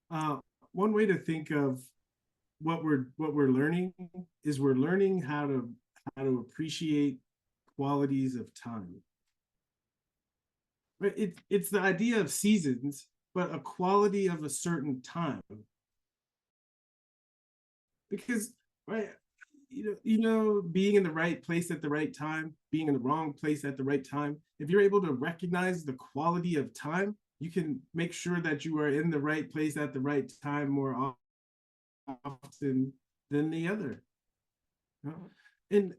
Uh, one way to think of what we're learning is we're learning how to appreciate qualities of time. Right? It's the idea of seasons, but a quality of a certain time. Because right, being in the right place at the right time, being in the wrong place at the right time. If you're able to recognize the quality of time, you can make sure that you are in the right place at the right time more often than the other. And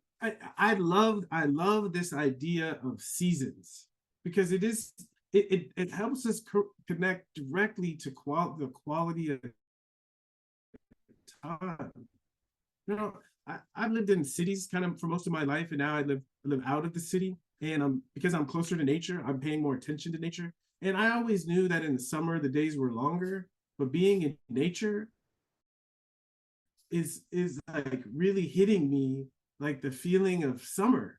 I love this idea of seasons because it helps us connect directly to the quality of time. I've lived in cities kind of for most of my life, and now I live out of the city. And because I'm closer to nature, I'm paying more attention to nature. And I always knew that in the summer the days were longer, but being in nature is like really hitting me, like the feeling of summer.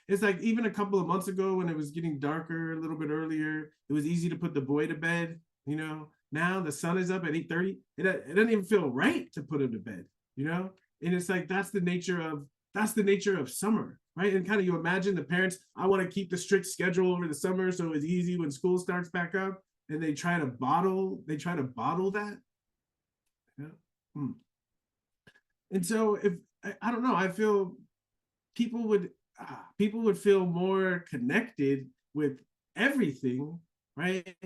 It's like even a couple of months ago when it was getting darker a little bit earlier, it was easy to put the boy to bed. Now the sun is up at 8:30. It doesn't even feel right to put him to bed. You know, and it's like that's the nature of summer, right? And kind of you imagine the parents. I want to keep the strict schedule over the summer so it's easy when school starts back up, and they try to bottle that. Yeah. Hmm. And so if I don't know, I feel people would people would feel more connected with everything, right?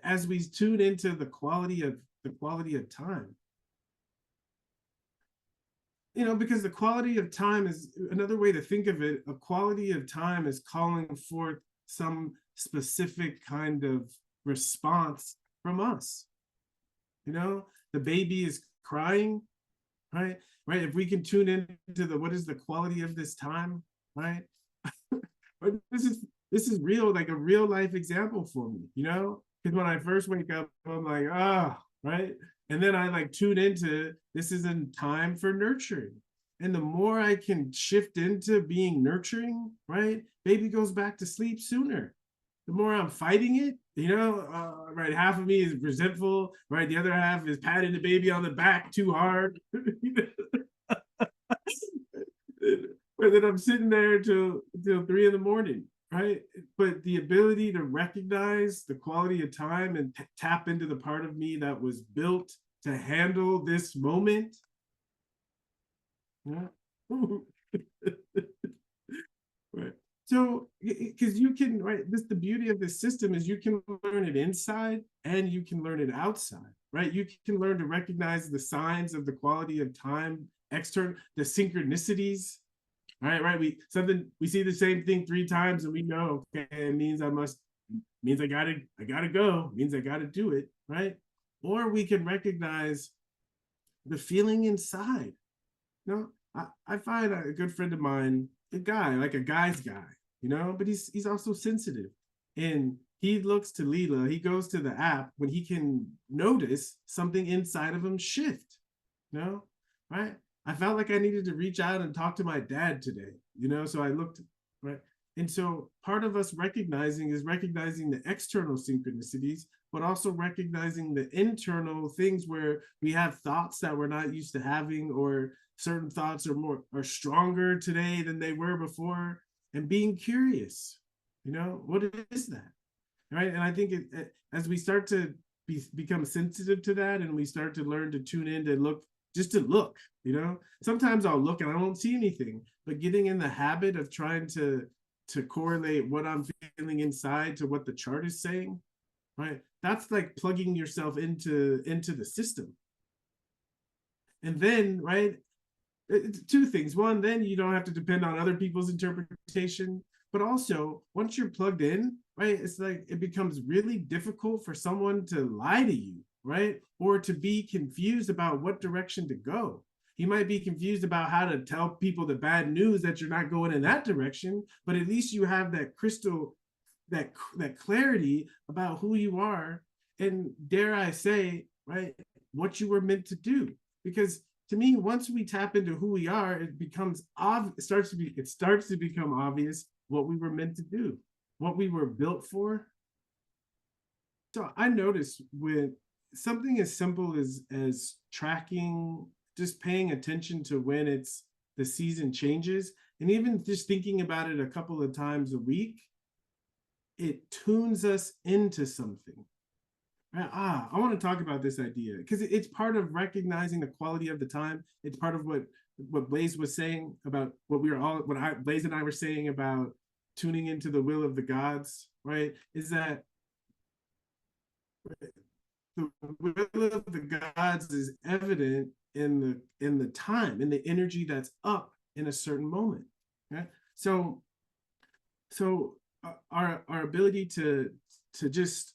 As we tune into the quality of time. Because the quality of time is another way to think of it. A quality of time is calling forth some specific kind of response from us. The baby is crying, right? Right. If we can tune into what is the quality of this time, right? But this is real, like a real life example for me, because when I first wake up, I'm like, right. And then I like tune into this is a time for nurturing. And the more I can shift into being nurturing, right, baby goes back to sleep sooner. The more I'm fighting it, right, half of me is resentful, right, the other half is patting the baby on the back too hard. Or that I'm sitting there till 3 in the morning, right? But the ability to recognize the quality of time and tap into the part of me that was built to handle this moment. Yeah. Right. So, because you can, right, this the beauty of this system is you can learn it inside and you can learn it outside, right? You can learn to recognize the signs of the quality of time, external, the synchronicities. Right. We see the same thing 3 times and we know, okay, it means I gotta go, it means I gotta do it, right? Or we can recognize the feeling inside. I find a good friend of mine, a guy, like a guy's guy, but he's also sensitive. And he looks to Leela, he goes to the app when he can notice something inside of him shift, you know, right? I felt like I needed to reach out and talk to my dad today, so I looked, right? And so part of us recognizing the external synchronicities, but also recognizing the internal things where we have thoughts that we're not used to having, or certain thoughts are stronger today than they were before, and being curious, what is that, right? And I think as we start to become sensitive to that, and we start to learn to tune in to look, just to look, sometimes I'll look and I won't see anything, but getting in the habit of trying to correlate what I'm feeling inside to what the chart is saying, right? That's like plugging yourself into the system. And then, right, it's two things. One, then you don't have to depend on other people's interpretation. But also, once you're plugged in, right, it's like it becomes really difficult for someone to lie to you, right? Or to be confused about what direction to go. He might be confused about how to tell people the bad news that you're not going in that direction, but at least you have that crystal, that clarity about who you are, and dare I say, right, what you were meant to do. Because to me, once we tap into who we are, it becomes obvious. It starts to become obvious what we were meant to do, what we were built for. So I noticed something as simple as tracking, just paying attention to when it's the season changes, and even just thinking about it a couple of times a week, it tunes us into something. I want to talk about this idea because it's part of recognizing the quality of the time. It's part of what Blaze was saying about what Blaze and I were saying about tuning into the will of the gods, right? Is that the will of the gods is evident in the time, in the energy that's up in a certain moment. Okay? So our ability to just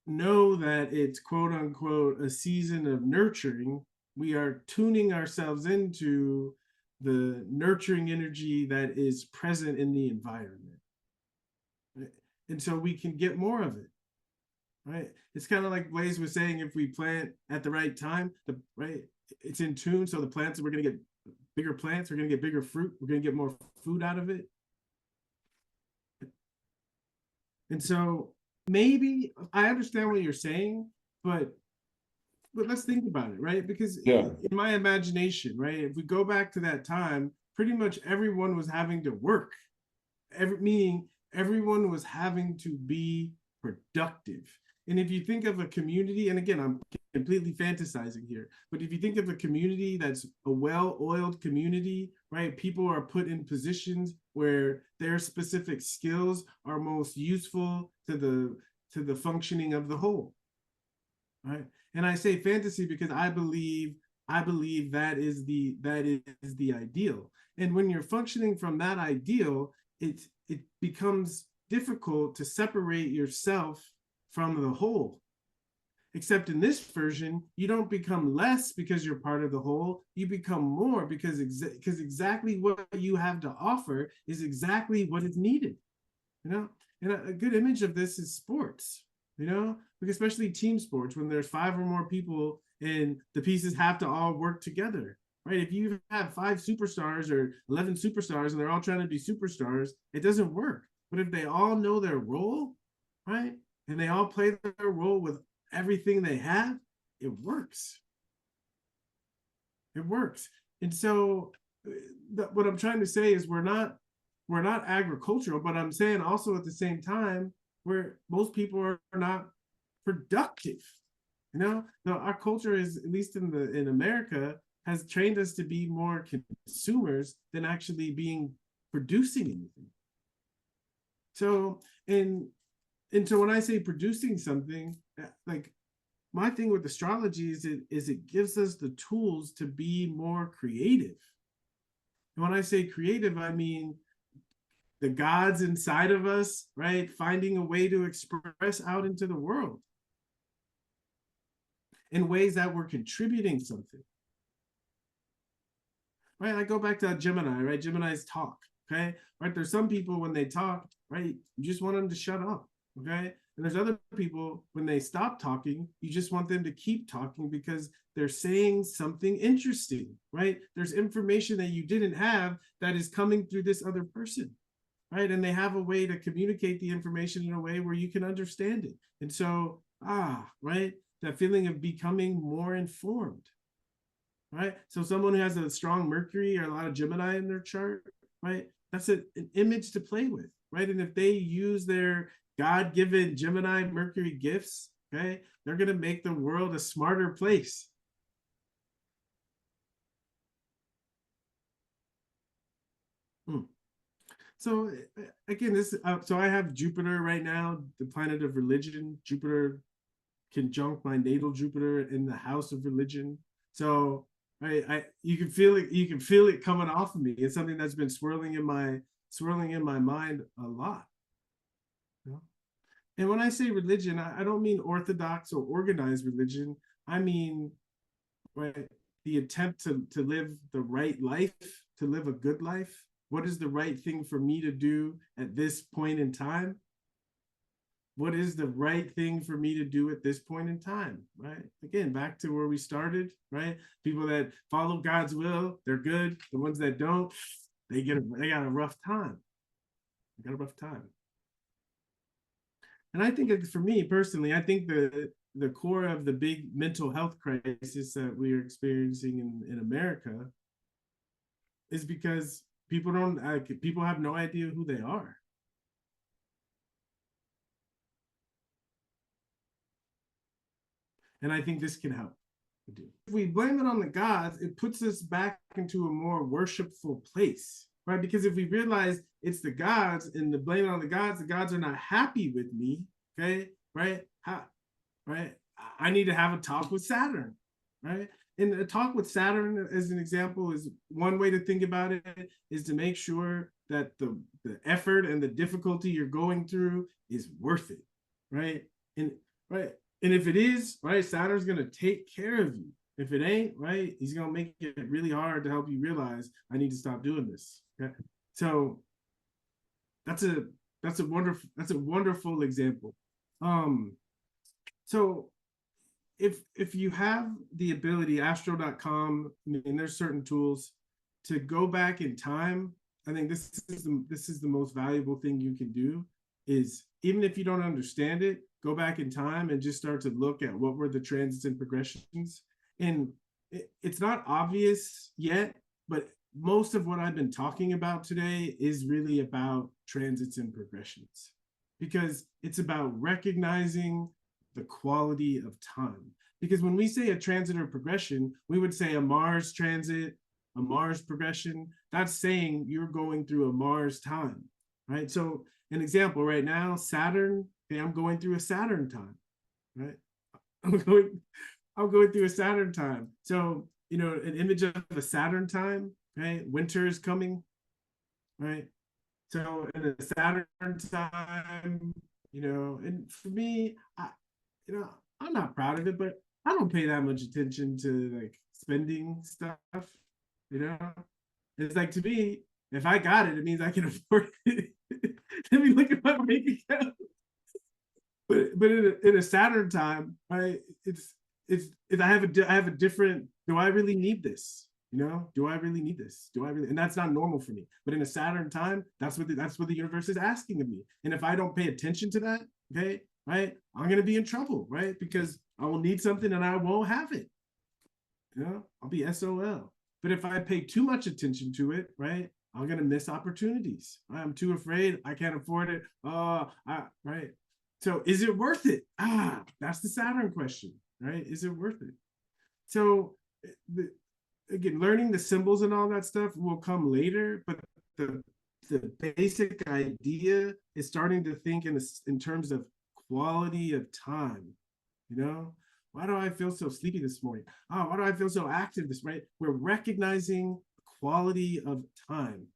know that it's quote unquote a season of nurturing, we are tuning ourselves into the nurturing energy that is present in the environment. Right? And so we can get more of it. Right? It's kind of like Blaze was saying, if we plant at the right time, right, it's in tune. So the plants, we're going to get bigger plants, we're going to get bigger fruit, we're going to get more food out of it. And so maybe I understand what you're saying, but let's think about it, right? Because Yeah. in my imagination, right, if we go back to that time, pretty much everyone was having to work. Meaning everyone was having to be productive. And if you think of a community, and again, I'm completely fantasizing here, but if you think of a community that's a well-oiled community, right? People are put in positions where their specific skills are most useful to the functioning of the whole. Right. And I say fantasy because I believe that is the ideal. And when you're functioning from that ideal, it becomes difficult to separate yourself from the whole. Except in this version, you don't become less because you're part of the whole. You become more because exactly what you have to offer is exactly what is needed. You know, and a good image of this is sports. You know, like especially team sports when there's five or more people and the pieces have to all work together. Right? If you have five superstars or 11 superstars and they're all trying to be superstars, it doesn't work. But if they all know their role, right, and they all play their role with everything they have, it works. It works. And so what I'm trying to say is we're not agricultural, but I'm saying also at the same time where most people are not productive. You know, now our culture is, at least in America, has trained us to be more consumers than actually being producing anything. So and so when I say producing something, like my thing with astrology is it gives us the tools to be more creative. And when I say creative, I mean the gods inside of us, right? Finding a way to express out into the world in ways that we're contributing something. Right? I go back to Gemini, right? Gemini's talk. Okay. Right. There's some people when they talk, right? You just want them to shut up. Okay. And there's other people when they stop talking, you just want them to keep talking because they're saying something interesting, right? There's information that you didn't have that is coming through this other person, right? And they have a way to communicate the information in a way where you can understand it. And so, right, that feeling of becoming more informed, right? So someone who has a strong Mercury or a lot of Gemini in their chart, right? That's an image to play with, right? And if they use their God-given Gemini Mercury gifts, okay, they're going to make the world a smarter place. So again, so I have Jupiter right now, the planet of religion. Jupiter conjunct my natal Jupiter in the house of religion. So I you can feel it, coming off of me. It's something that's been swirling in my mind a lot. You know? And when I say religion, I don't mean orthodox or organized religion. I mean, right, the attempt to live the right life, to live a good life. What is the right thing for me to do at this point in time? What is the right thing for me to do at this point in time, right? Again, back to where we started, right? People that follow God's will, they're good. The ones that don't, they got a rough time. They got a rough time. And I think for me personally, I think the core of the big mental health crisis that we're experiencing in America is because people have no idea who they are. And I think this can help. If we blame it on the gods, it puts us back into a more worshipful place, right? Because if we realize it's the gods and the blame it on the gods are not happy with me, okay, right? Right? I need to have a talk with Saturn, right? And a talk with Saturn, as an example, is one way to think about it, is to make sure that the effort and the difficulty you're going through is worth it, right? And right, and if it is, right, Saturn's gonna take care of you. If it ain't, right, he's gonna make it really hard to help you realize I need to stop doing this. Okay, so that's a wonderful example. So if you have the ability, astro.com, and there's certain tools to go back in time, I think this is the most valuable thing you can do, is even if you don't understand it, go back in time and just start to look at what were the transits and progressions. And it's not obvious yet, but most of what I've been talking about today is really about transits and progressions, because it's about recognizing the quality of time. Because when we say a transit or progression, we would say a Mars transit, a Mars progression. That's saying you're going through a Mars time, right? So an example right now, Saturn, okay, I'm going through a Saturn time, right? I'm going through a Saturn time. So, an image of a Saturn time, right? Winter is coming, right? So in a Saturn time, and for me, I'm not proud of it, but I don't pay that much attention to like spending stuff, you know. It's like, to me, if I got it, it means I can afford it. Let me look at my bank account. But in a Saturn time, right? I have a different. Do I really need this? Do I really need this? Do I really? And that's not normal for me. But in a Saturn time, that's what the universe is asking of me. And if I don't pay attention to that, okay, right, I'm gonna be in trouble, right? Because I will need something and I won't have it. I'll be SOL. But if I pay too much attention to it, right, I'm gonna miss opportunities. I'm too afraid. I can't afford it. Right. So is it worth it? That's the Saturn question, right? Is it worth it? So again, learning the symbols and all that stuff will come later, but the basic idea is starting to think in terms of quality of time. Why do I feel so sleepy this morning? Why do I feel so active this morning? We're recognizing quality of time,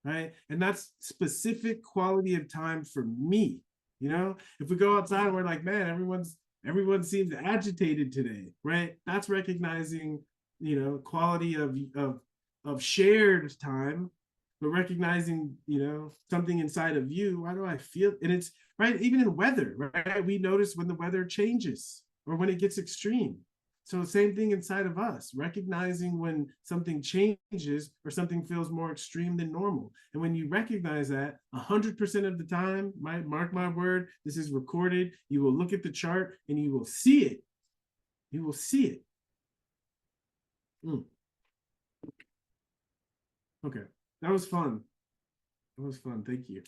right? And that's specific quality of time for me. If we go outside and we're like, man, everyone seems agitated today, right? That's recognizing, quality of shared time, but recognizing, something inside of you. Why do I feel? And it's right, even in weather, right? We notice when the weather changes or when it gets extreme. So same thing inside of us, recognizing when something changes or something feels more extreme than normal. And when you recognize that 100% of the time, mark my word, this is recorded, you will look at the chart and you will see it. You will see it. Okay, that was fun. That was fun. Thank you.